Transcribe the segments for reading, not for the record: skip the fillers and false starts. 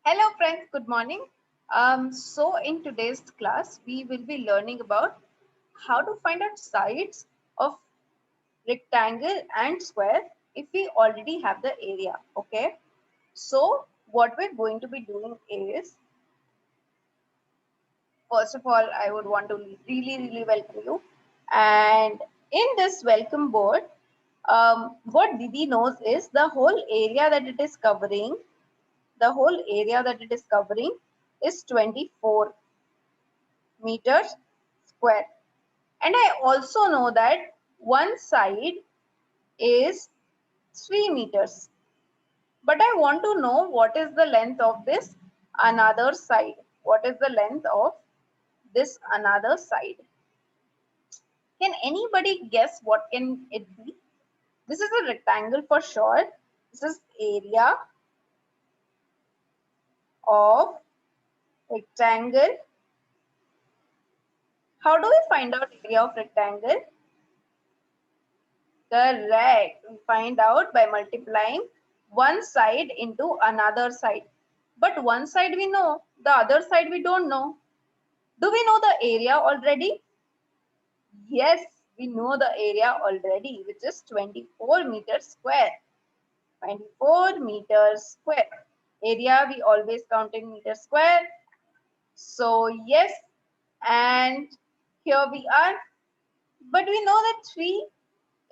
Hello friends, good morning. So in today's class, we will be learning about how to find out sides of rectangle and square if we already have the area. Okay. So what we're going to be doing is, first of all, I would want to really welcome you. And in this welcome board, what Didi knows is the whole area that it is covering. The whole area that it is covering is 24 meters square, and I also know that one side is 3 meters, but I want to know what is the length of this another side. What is the length of this another side? Can anybody guess what can it be? This is a rectangle for sure. This is area of rectangle. How do we find out area of rectangle? Correct. We find out by multiplying one side into another side. But one side we know, the other side we don't know. Do we know the area already? Yes, we know the area already, which is 24 meters square. 24 meters square. Area we always count in meters square. So yes, and here we are. But we know that 3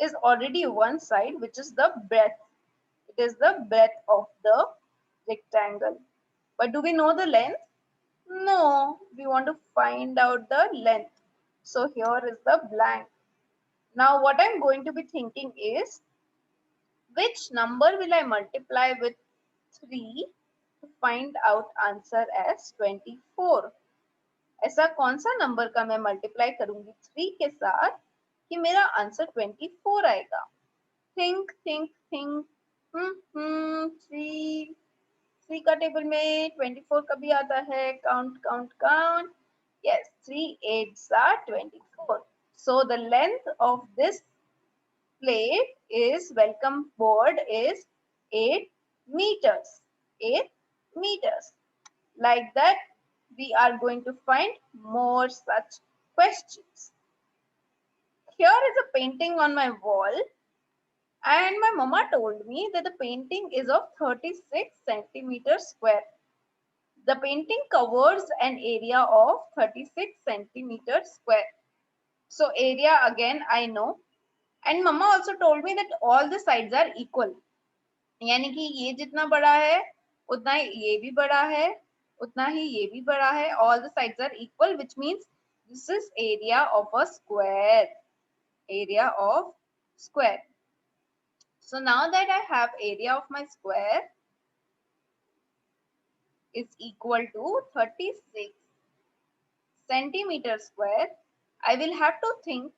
is already one side, which is the breadth. It is the breadth of the rectangle. But do we know the length? No, we want to find out the length. So here is the blank. Now what I'm going to be thinking is, which number will I multiply with 3 to find out answer as 24? ऐसा कौन सा number का मैं multiply करूंगी 3 के साथ कि मेरा आंसर 24 आएगा? Think think think. Three three का टेबल में 24 कभी आता है? Count count count. Yes, 3 8s are 24. So the length of this plate is welcome board is 8 meters. 8 meters. Like that, we are going to find more such questions. Here is a painting on my wall, and my mama told me that the painting is of 36 centimeters square. The painting covers an area of 36 centimeters square. So area again I know, and mama also told me that all the sides are equal. यानी कि ये जितना बड़ा है उतना ही ये भी बड़ा है, उतना ही ये भी बड़ा है. All the sides are equal, which means this is area of a square. Area of square. So now that I have area of my square is equal to 36 centimeter square, I will have to think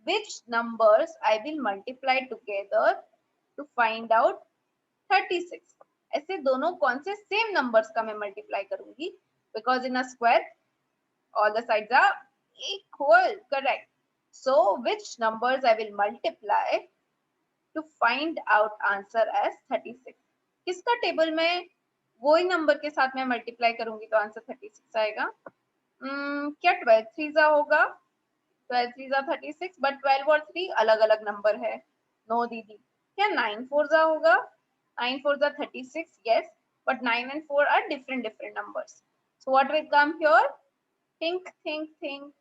which numbers I will multiply together to find out 36. ऐसे दोनों कौन से same numbers का मैं multiply करूंगी? Because in a square all the sides are equal. Correct. So which numbers I will multiply to find out answer as 36? किसका table में वही नंबर के साथ मैं मल्टीप्लाई करूंगी तो आंसर 36 आएगा? क्या 12 थ्रीजा होगा? 12 थ्रीजा 36, बट 12 और 3 अलग अलग नंबर है. नो दीदी. क्या 9 फोरजा होगा? 9 फोरजा 36, yes, but 9 and 4 are different numbers. So what will come here? Think, think, think.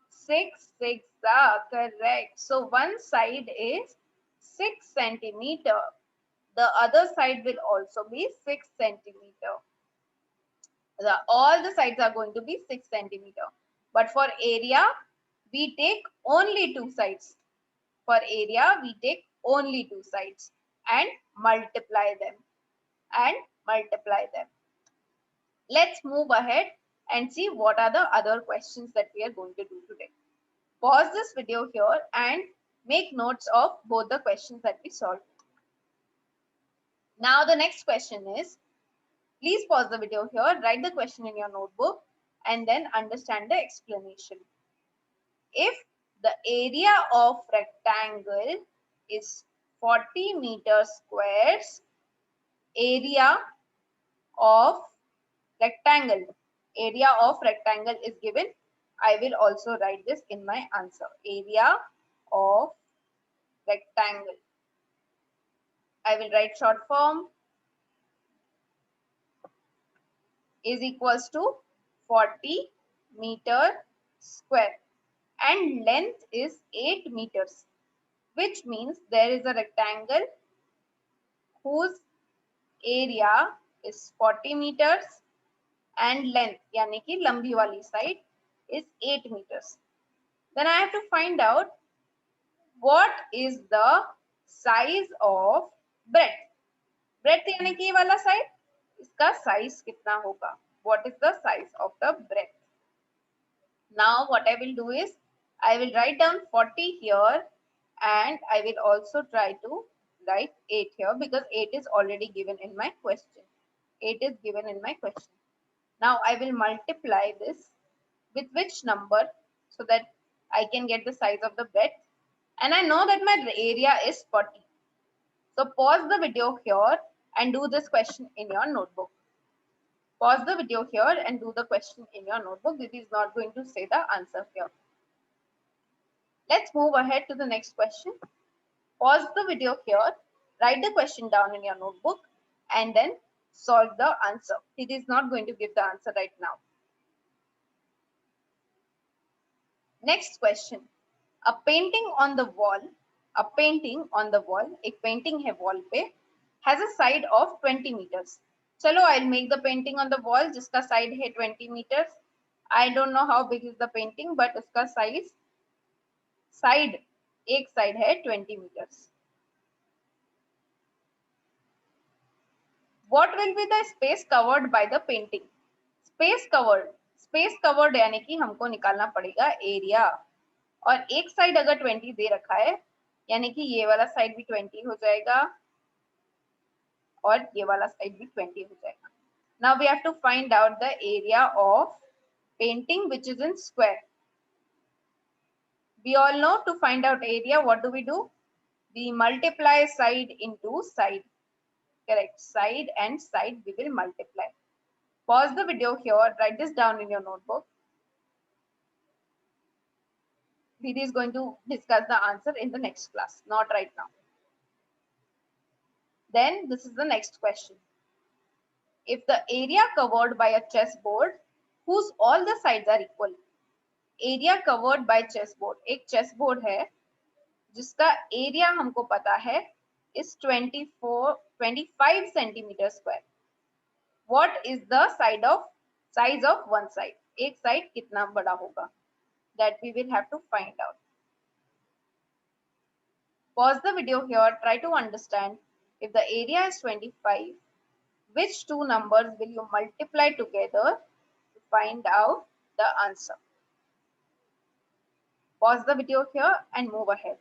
6 6 are correct. So one side is 6 centimeter. The other side will also be 6 centimeter. All the sides are going to be 6 centimeter. But for area, we take only two sides. For area, we take only two sides and multiply them. And multiply them. Let's move ahead and see what are the other questions that we are going to do today. Pause this video here and make notes of both the questions that we solved. Now the next question is, please pause the video here, write the question in your notebook and then understand the explanation. If the area of rectangle is 40 meter squares, area of rectangle. Area of rectangle is given. I will also write this in my answer. Area of rectangle. I will write short form is equals to 40 meter square and length is 8 meters, which means there is a rectangle whose area is 40 meters and length यानी कि लंबी वाली side is 8 meters. Then I have to find out what is the size of breadth. Breadth यानी कि ये वाला side, इसका size कितना होगा? What is the size of the breadth? Now what I will do is I will write down 40 here and I will also try to write 8 here because 8 is already given in my question. 8 is given in my question. Now I will multiply this with which number so that I can get the size of the breadth, and I know that my area is 40. So pause the video here and do this question in your notebook. Pause the video here and do the question in your notebook. This is not going to say the answer here. Let's move ahead to the next question. Pause the video here, write the question down in your notebook and then solve the answer. It is not going to give the answer right now. Next question. A painting on the wall, एक painting है wall पे, has a side of 20 meters. चलो, I'll make the painting on the wall जिसका side है 20 meters. I don't know how big is the painting, but उसका size, एक side है 20 meters. What will be the space covered by the painting? Space covered यानी कि हमको निकालना पड़ेगा एरिया, और एक साइड अगर 20 दे रखा है यानी कि ये वाला साइड भी 20 हो जाएगा और ये वाला साइड भी 20 हो जाएगा. Now we have to find out the area of painting which is in square. We all know to find out area, what do? We multiply side into side. Correct. Side and side we will multiply. Pause the video here, write this down in your notebook. Didi is going to discuss the answer in the next class, not right now. Then this is the next question. If the area covered by a chessboard whose all the sides are equal, area covered by chessboard, एक chessboard है जिसका area हमको पता है is 25 centimeter square. What is the size of one side? एक side कितना बड़ा होगा? That we will have to find out. Pause the video here, try to understand. If the area is 25, which two numbers will you multiply together to find out the answer? Pause the video here and move ahead.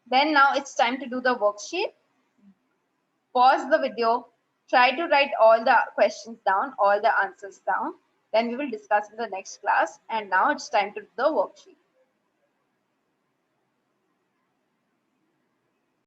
Then now it's time to do the worksheet. Pause the video, try to write all the questions down, all the answers down. Then we will discuss in the next class. And now it's time to do the worksheet.